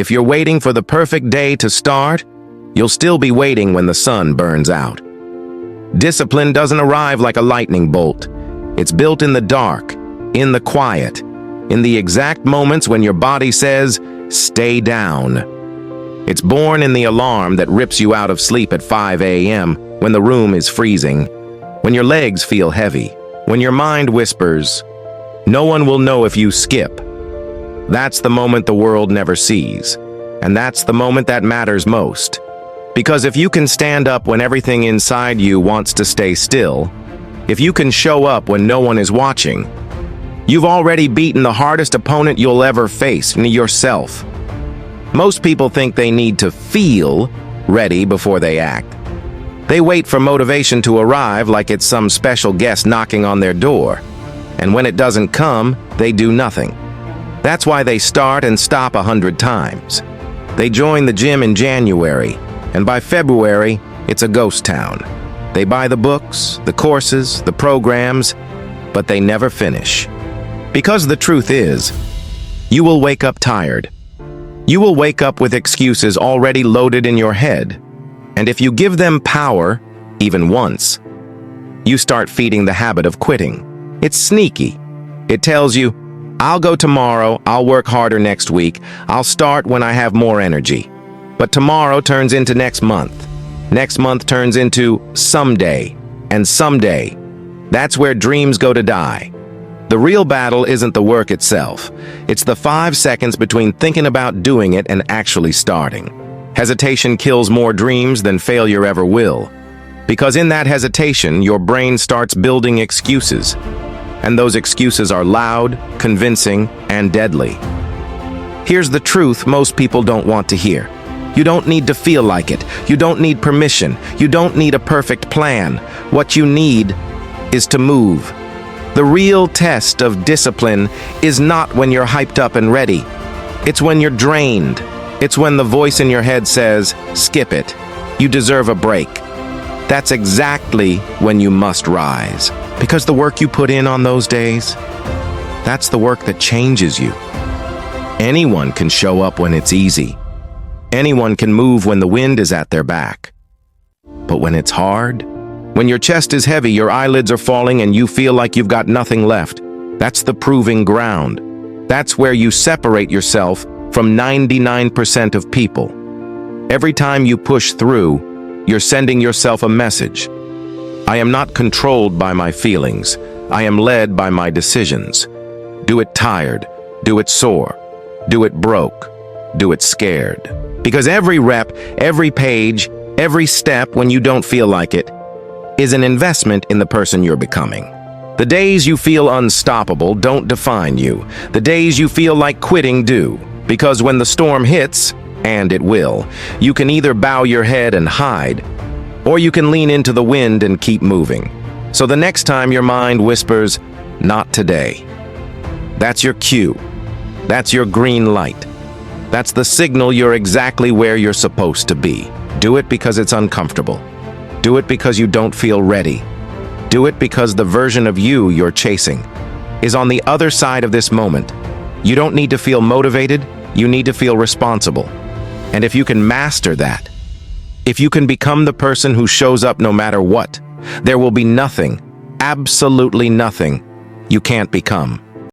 If you're waiting for the perfect day to start, you'll still be waiting when the sun burns out. Discipline doesn't arrive like a lightning bolt. It's built in the dark, in the quiet, in the exact moments when your body says, "Stay down." It's born in the alarm that rips you out of sleep at 5 a.m. when the room is freezing, when your legs feel heavy, when your mind whispers, "No one will know if you skip." That's the moment the world never sees, and that's the moment that matters most. Because if you can stand up when everything inside you wants to stay still, if you can show up when no one is watching, you've already beaten the hardest opponent you'll ever face, yourself. Most people think they need to feel ready before they act. They wait for motivation to arrive like it's some special guest knocking on their door. And when it doesn't come, they do nothing. That's why they start and stop 100 times. They join the gym in January, and by February, it's a ghost town. They buy the books, the courses, the programs, but they never finish. Because the truth is, you will wake up tired. You will wake up with excuses already loaded in your head. And if you give them power, even once, you start feeding the habit of quitting. It's sneaky. It tells you, "I'll go tomorrow, I'll work harder next week, I'll start when I have more energy." But tomorrow turns into next month. Next month turns into someday, and someday. That's where dreams go to die. The real battle isn't the work itself. It's the 5 seconds between thinking about doing it and actually starting. Hesitation kills more dreams than failure ever will. Because in that hesitation, your brain starts building excuses. And those excuses are loud, convincing, and deadly. Here's the truth most people don't want to hear. You don't need to feel like it. You don't need permission. You don't need a perfect plan. What you need is to move. The real test of discipline is not when you're hyped up and ready. It's when you're drained. It's when the voice in your head says, "Skip it. You deserve a break." That's exactly when you must rise. Because the work you put in on those days, that's the work that changes you. Anyone can show up when it's easy. Anyone can move when the wind is at their back. But when it's hard, when your chest is heavy, your eyelids are falling, and you feel like you've got nothing left, that's the proving ground. That's where you separate yourself from 99% of people. Every time you push through, you're sending yourself a message. I am not controlled by my feelings. I am led by my decisions. Do it tired. Do it sore. Do it broke. Do it scared. Because every rep, every page, every step when you don't feel like it, is an investment in the person you're becoming. The days you feel unstoppable don't define you. The days you feel like quitting do. Because when the storm hits, and it will, you can either bow your head and hide, or you can lean into the wind and keep moving. So the next time your mind whispers, "Not today," that's your cue. That's your green light. That's the signal you're exactly where you're supposed to be. Do it because it's uncomfortable. Do it because you don't feel ready. Do it because the version of you you're chasing is on the other side of this moment. You don't need to feel motivated, you need to feel responsible. And if you can master that, if you can become the person who shows up no matter what, there will be nothing, absolutely nothing, you can't become.